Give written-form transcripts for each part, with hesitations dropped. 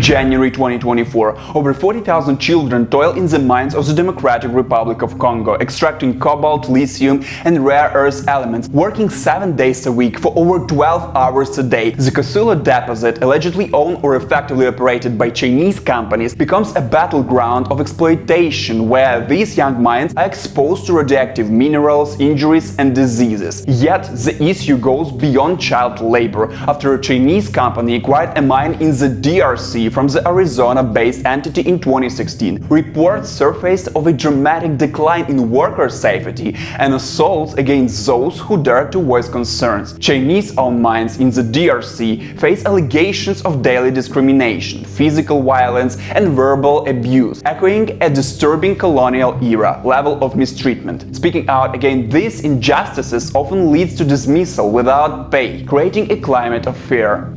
January 2024, over 40,000 children toil in the mines of the Democratic Republic of Congo, extracting cobalt, lithium and rare earth elements, working 7 days a week for over 12 hours a day. The Kosula deposit, allegedly owned or effectively operated by Chinese companies, becomes a battleground of exploitation where these young minds are exposed to radioactive minerals, injuries and diseases. Yet the issue goes beyond child labor after a Chinese company acquired a mine in the DRC from the Arizona-based entity in 2016. Reports surfaced of a dramatic decline in worker safety and assaults against those who dare to voice concerns. Chinese-owned mines in the DRC face allegations of daily discrimination, physical violence and verbal abuse, echoing a disturbing colonial-era level of mistreatment. Speaking out against these injustices often leads to dismissal without pay, creating a climate of fear.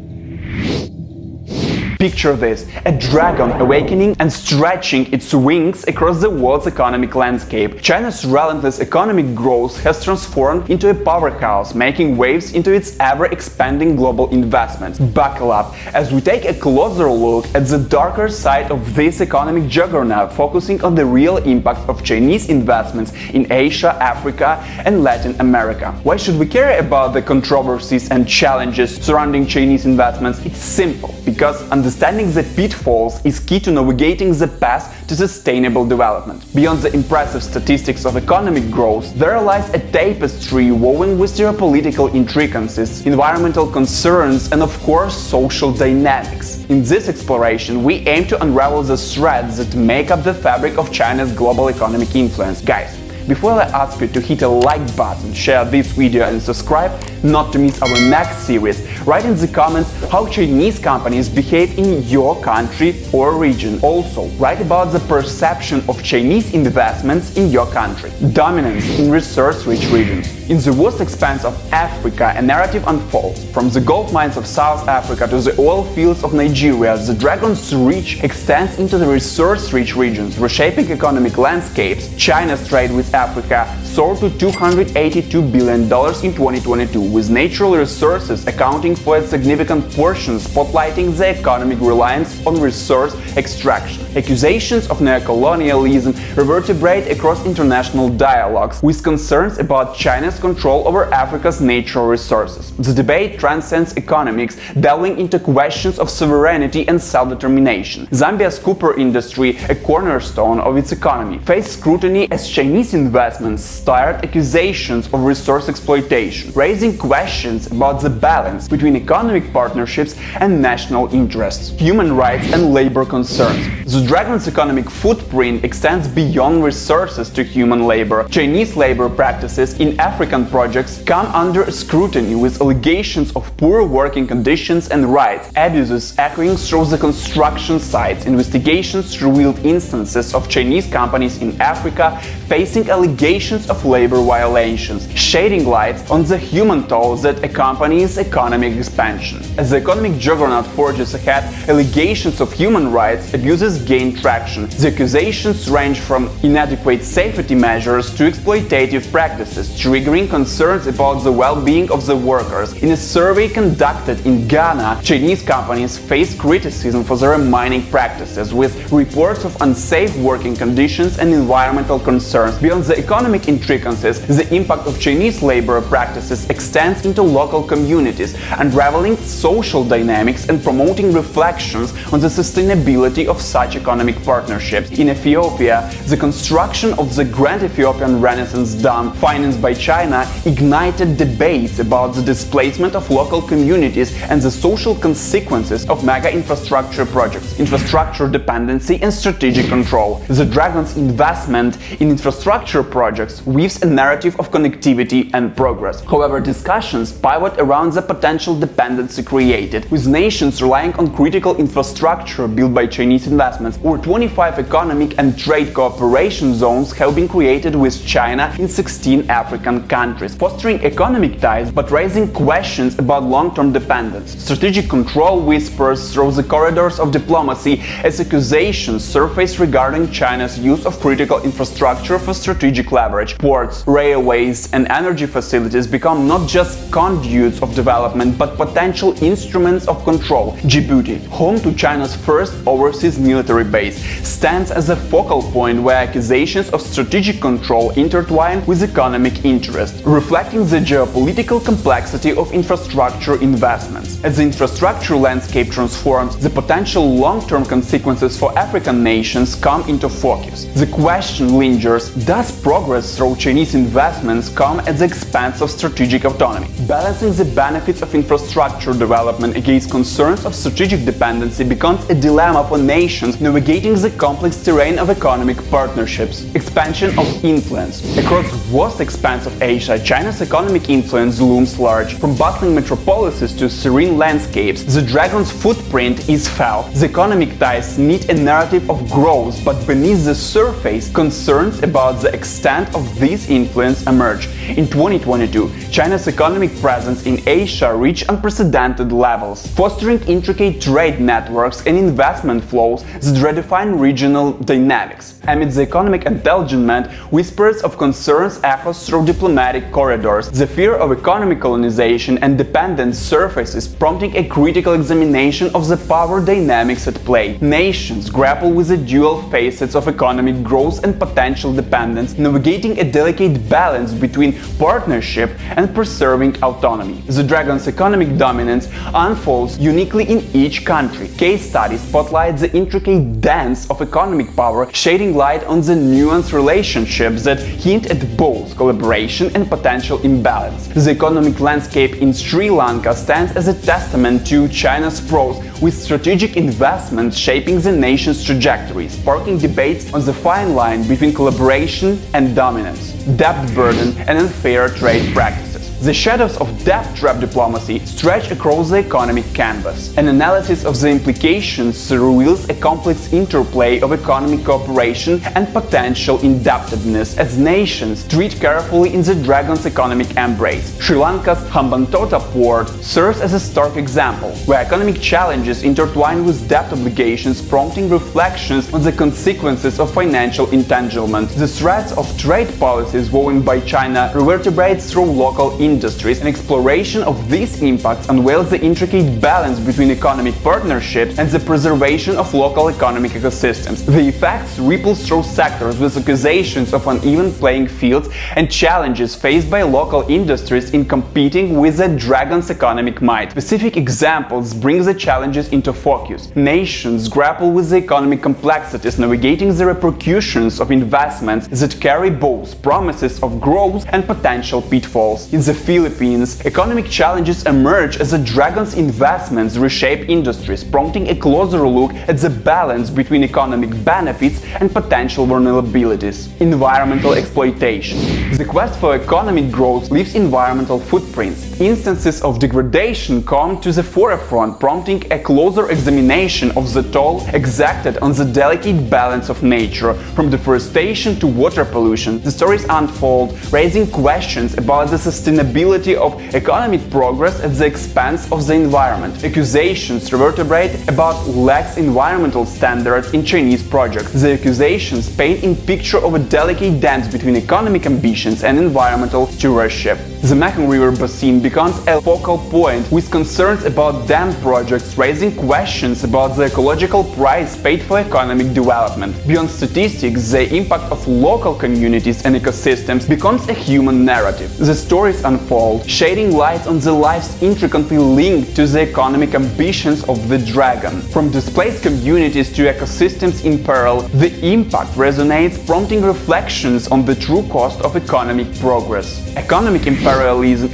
Picture this, a dragon awakening and stretching its wings across the world's economic landscape. China's relentless economic growth has transformed into a powerhouse, making waves into its ever-expanding global investments. Buckle up as we take a closer look at the darker side of this economic juggernaut, focusing on the real impact of Chinese investments in Asia, Africa and Latin America. Why should we care about the controversies and challenges surrounding Chinese investments? It's simple, because understanding the pitfalls is key to navigating the path to sustainable development. Beyond the impressive statistics of economic growth, there lies a tapestry woven with geopolitical intricacies, environmental concerns and of course social dynamics. In this exploration, we aim to unravel the threads that make up the fabric of China's global economic influence. Guys, before I ask you to hit a like button, share this video and subscribe not to miss our next series, write in the comments how Chinese companies behave in your country or region. Also, write about the perception of Chinese investments in your country. Dominance in resource-rich regions. In the vast expanse of Africa, a narrative unfolds. From the gold mines of South Africa to the oil fields of Nigeria, the dragon's reach extends into the resource-rich regions, reshaping economic landscapes. China's trade with Africa soared to $282 billion in 2022, with natural resources accounting for a significant portion, spotlighting the economic reliance on resource extraction. Accusations of neocolonialism reverberate across international dialogues, with concerns about China's control over Africa's natural resources. The debate transcends economics, delving into questions of sovereignty and self-determination. Zambia's copper industry, a cornerstone of its economy, faced scrutiny as Chinese investments stirred accusations of resource exploitation, raising questions about the balance between economic partnerships and national interests, human rights and labor concerns. The dragon's economic footprint extends beyond resources to human labor. Chinese labor practices in African projects come under scrutiny, with allegations of poor working conditions and rights abuses echoing through the construction sites. Investigations revealed instances of Chinese companies in Africa facing allegations of labor violations, shedding light on the human toll that accompanies economic expansion. As the economic juggernaut forges ahead, allegations of human rights abuses gain traction. The accusations range from inadequate safety measures to exploitative practices, triggering concerns about the well-being of the workers. In a survey conducted in Ghana, Chinese companies face criticism for their mining practices, with reports of unsafe working conditions and environmental concerns. Beyond the economic intricacies, the impact of Chinese labor practices extends into local communities, unraveling social dynamics and promoting reflections on the sustainability of such economic partnerships. In Ethiopia, the construction of the Grand Ethiopian Renaissance Dam, financed by China, ignited debates about the displacement of local communities and the social consequences of mega infrastructure projects, infrastructure dependency and strategic control. The dragon's investment in infrastructure projects weaves a narrative of connectivity and progress. However, discussions pivot around the potential dependency created, with nations relying on critical infrastructure built by Chinese investment investments, or 25 economic and trade cooperation zones have been created with China in 16 African countries, fostering economic ties but raising questions about long-term dependence. Strategic control whispers through the corridors of diplomacy as accusations surface regarding China's use of critical infrastructure for strategic leverage. Ports, railways, and energy facilities become not just conduits of development but potential instruments of control. Djibouti, home to China's first overseas military base, stands as a focal point where accusations of strategic control intertwine with economic interest, reflecting the geopolitical complexity of infrastructure investments. As the infrastructure landscape transforms, the potential long-term consequences for African nations come into focus. The question lingers: does progress through Chinese investments come at the expense of strategic autonomy? Balancing the benefits of infrastructure development against concerns of strategic dependency becomes a dilemma for nations navigating the complex terrain of economic partnerships. Expansion of influence. Across the vast expanse of Asia, China's economic influence looms large. From bustling metropolises to serene landscapes, the dragon's footprint is felt. The economic ties need a narrative of growth, but beneath the surface, concerns about the extent of this influence emerge. In 2022, China's economic presence in Asia reached unprecedented levels, fostering intricate trade networks and investment flows that redefine regional dynamics. Amid the economic entanglement, whispers of concerns echo through diplomatic corridors. The fear of economic colonization and dependence surfaces, prompting a critical examination of the power dynamics at play. Nations grapple with the dual facets of economic growth and potential dependence, navigating a delicate balance between partnership and preserving autonomy. The dragon's economic dominance unfolds uniquely in each country. Case studies spotlight the intricate dance of economic power, shedding light on the nuanced relationships that hint at both collaboration and potential imbalance. The economic landscape in Sri Lanka stands as a testament to China's prowess, with strategic investments shaping the nation's trajectory, sparking debates on the fine line between collaboration and dominance, debt burden, and unfair trade practices. The shadows of debt-trap diplomacy stretch across the economic canvas. An analysis of the implications reveals a complex interplay of economic cooperation and potential indebtedness as nations treat carefully in the dragon's economic embrace. Sri Lanka's Hambantota port serves as a stark example, where economic challenges intertwine with debt obligations, prompting reflections on the consequences of financial entanglement. The threads of trade policies woven by China reverberates through local industries, and exploration of these impacts unveils the intricate balance between economic partnerships and the preservation of local economic ecosystems. The effects ripple through sectors, with accusations of uneven playing fields and challenges faced by local industries in competing with the dragon's economic might. Specific examples bring the challenges into focus. Nations grapple with the economic complexities, navigating the repercussions of investments that carry both promises of growth and potential pitfalls. In the Philippines, economic challenges emerge as the dragon's investments reshape industries, prompting a closer look at the balance between economic benefits and potential vulnerabilities. Environmental exploitation. The quest for economic growth leaves environmental footprints. Instances of degradation come to the forefront, prompting a closer examination of the toll exacted on the delicate balance of nature. From deforestation to water pollution, the stories unfold, raising questions about the sustainability of economic progress at the expense of the environment. Accusations reverberate about lax environmental standards in Chinese projects. The accusations paint a picture of a delicate dance between economic ambitions and environmental stewardship. The Mekong River basin becomes a focal point, with concerns about dam projects raising questions about the ecological price paid for economic development. Beyond statistics, the impact of local communities and ecosystems becomes a human narrative. The stories unfold, shedding light on the lives intricately linked to the economic ambitions of the dragon. From displaced communities to ecosystems in peril, the impact resonates, prompting reflections on the true cost of economic progress. Economic imperialism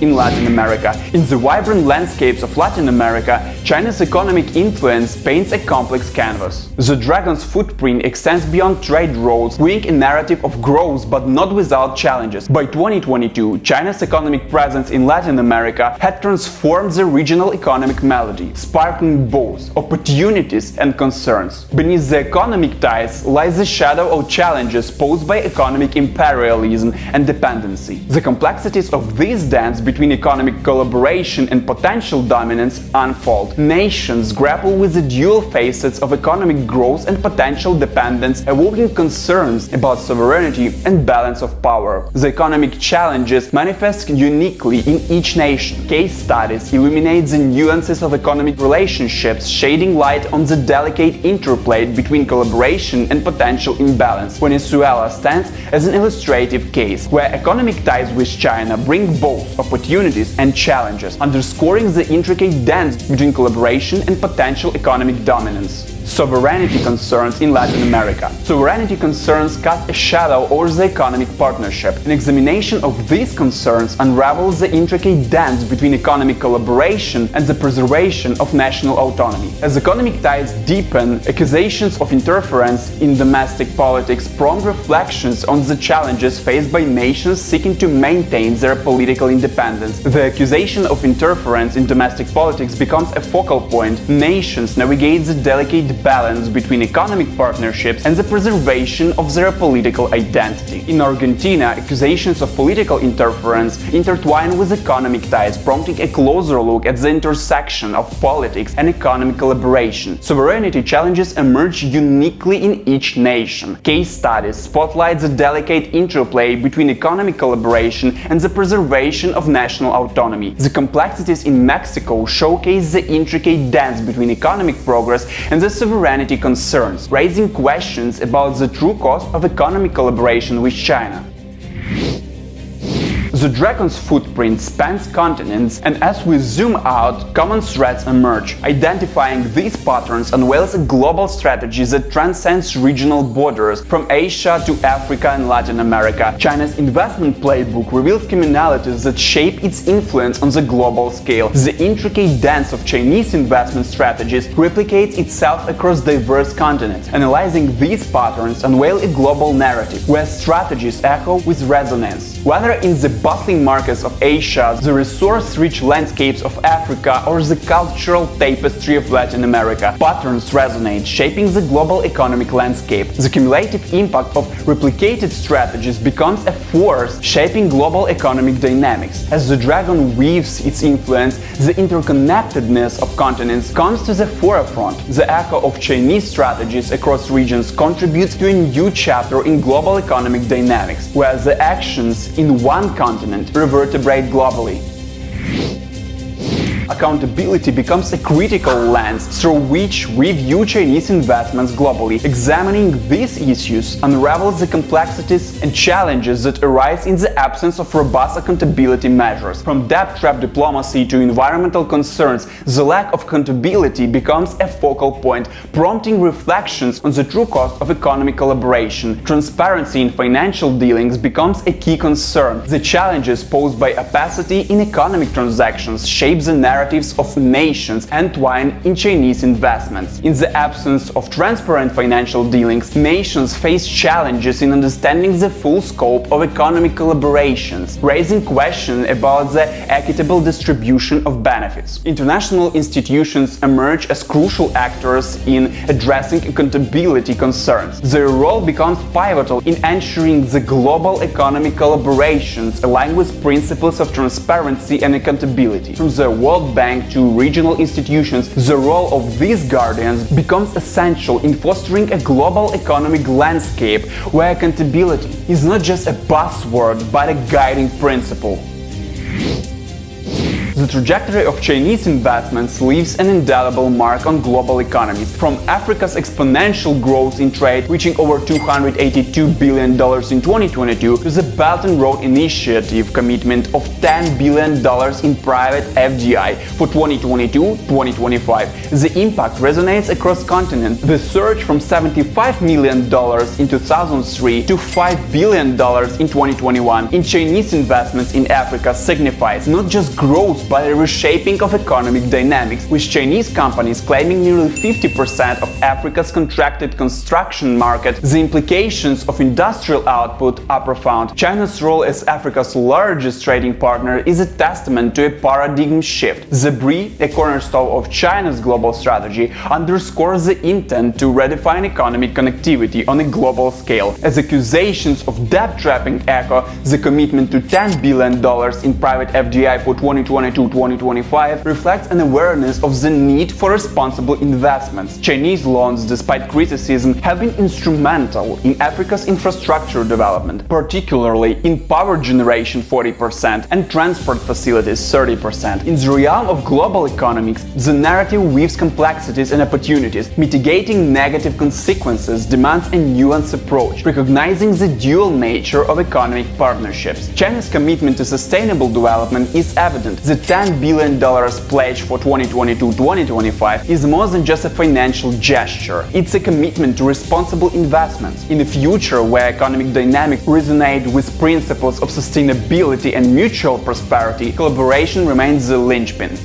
in Latin America. In the vibrant landscapes of Latin America, China's economic influence paints a complex canvas. The dragon's footprint extends beyond trade routes, weaving a narrative of growth but not without challenges. By 2022, China's economic presence in Latin America had transformed the regional economic melody, sparkling both opportunities and concerns. Beneath the economic ties lies the shadow of challenges posed by economic imperialism and dependency. The complexities of this dance between economic collaboration and potential dominance unfold. Nations grapple with the dual facets of economic growth and potential dependence, evoking concerns about sovereignty and balance of power. The economic challenges manifest uniquely in each nation. Case studies illuminate the nuances of economic relationships, shedding light on the delicate interplay between collaboration and potential imbalance. Venezuela stands as an illustrative case, where economic ties with China bring both opportunities and challenges, underscoring the intricate dance between collaboration and potential economic dominance. Sovereignty concerns in Latin America. Sovereignty concerns cast a shadow over the economic partnership. An examination of these concerns unravels the intricate dance between economic collaboration and the preservation of national autonomy. As economic ties deepen, accusations of interference in domestic politics prompt reflections on the challenges faced by nations seeking to maintain their political independence. The accusation of interference in domestic politics becomes a focal point. Nations navigate the delicate balance between economic partnerships and the preservation of their political identity. In Argentina, accusations of political interference intertwine with economic ties, prompting a closer look at the intersection of politics and economic collaboration. Sovereignty challenges emerge uniquely in each nation. Case studies spotlight the delicate interplay between economic collaboration and the preservation of national autonomy. The complexities in Mexico showcase the intricate dance between economic progress and the sovereignty concerns, raising questions about the true cost of economic collaboration with China. The dragon's footprint spans continents, and as we zoom out, common threads emerge. Identifying these patterns unveils a global strategy that transcends regional borders, from Asia to Africa and Latin America. China's investment playbook reveals commonalities that shape its influence on the global scale. The intricate dance of Chinese investment strategies replicates itself across diverse continents. Analyzing these patterns unveil a global narrative, where strategies echo with resonance. Whether in the bustling markets of Asia, the resource-rich landscapes of Africa, or the cultural tapestry of Latin America, patterns resonate, shaping the global economic landscape. The cumulative impact of replicated strategies becomes a force shaping global economic dynamics. As the dragon weaves its influence, the interconnectedness of continents comes to the forefront. The echo of Chinese strategies across regions contributes to a new chapter in global economic dynamics, where the actions in one continent reverberate globally. Accountability becomes a critical lens through which we view Chinese investments globally. Examining these issues unravels the complexities and challenges that arise in the absence of robust accountability measures. From debt trap diplomacy to environmental concerns, the lack of accountability becomes a focal point, prompting reflections on the true cost of economic collaboration. Transparency in financial dealings becomes a key concern. The challenges posed by opacity in economic transactions shape the narratives of nations entwined in Chinese investments. In the absence of transparent financial dealings, nations face challenges in understanding the full scope of economic collaborations, raising questions about the equitable distribution of benefits. International institutions emerge as crucial actors in addressing accountability concerns. Their role becomes pivotal in ensuring the global economic collaborations align with principles of transparency and accountability. From the World Bank to regional institutions, the role of these guardians becomes essential in fostering a global economic landscape where accountability is not just a buzzword but a guiding principle. The trajectory of Chinese investments leaves an indelible mark on global economies, from Africa's exponential growth in trade, reaching over $282 billion in 2022, to the Belt and Road Initiative commitment of $10 billion in private FDI for 2022-2025. The impact resonates across continents. The surge from $75 million in 2003 to $5 billion in 2021 in Chinese investments in Africa signifies not just growth but a reshaping of economic dynamics, with Chinese companies claiming nearly 50% of Africa's contracted construction market. The implications of industrial output are profound. China's role as Africa's largest trading partner is a testament to a paradigm shift. The BRI, a cornerstone of China's global strategy, underscores the intent to redefine economic connectivity on a global scale. As accusations of debt-trapping echo the commitment to $10 billion in private FDI for 2022-2025, reflects an awareness of the need for responsible investments. Chinese loans, despite criticism, have been instrumental in Africa's infrastructure development, particularly in power generation 40% and transport facilities 30%. In the realm of global economics, the narrative weaves complexities and opportunities. Mitigating negative consequences demands a nuanced approach, recognizing the dual nature of economic partnerships. China's commitment to sustainable development is evident. The $10 billion pledge for 2022-2025 is more than just a financial gesture. It's a commitment to responsible investments. In a future where economic dynamics resonate with principles of sustainability and mutual prosperity, collaboration remains the linchpin.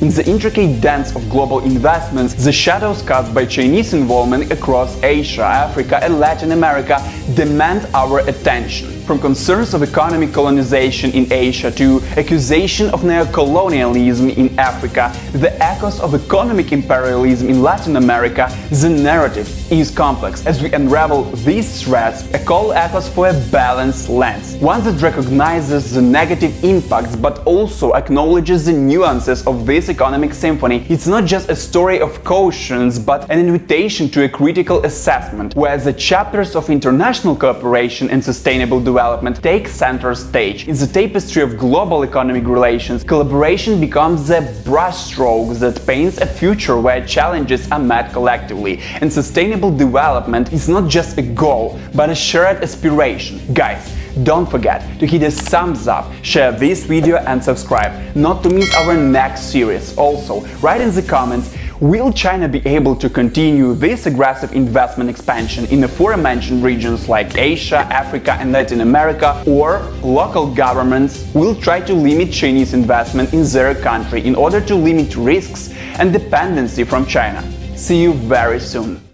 In the intricate dance of global investments, the shadows cast by Chinese involvement across Asia, Africa, and Latin America demand our attention. From concerns of economic colonization in Asia to accusation of neocolonialism in Africa, the echoes of economic imperialism in Latin America, the narrative is complex. As we unravel these threads, a call echoes for a balanced lens, one that recognizes the negative impacts but also acknowledges the nuances of this economic symphony. It's not just a story of cautions, but an invitation to a critical assessment, where the chapters of international cooperation and sustainable development take center stage. In the tapestry of global economic relations, collaboration becomes the brushstroke that paints a future where challenges are met collectively, and sustainable development is not just a goal, but a shared aspiration. Guys, don't forget to hit a thumbs up, share this video and subscribe, not to miss our next series. Also, write in the comments, will China be able to continue this aggressive investment expansion in the aforementioned regions like Asia, Africa and Latin America, or local governments will try to limit Chinese investment in their country in order to limit risks and dependency from China? See you very soon.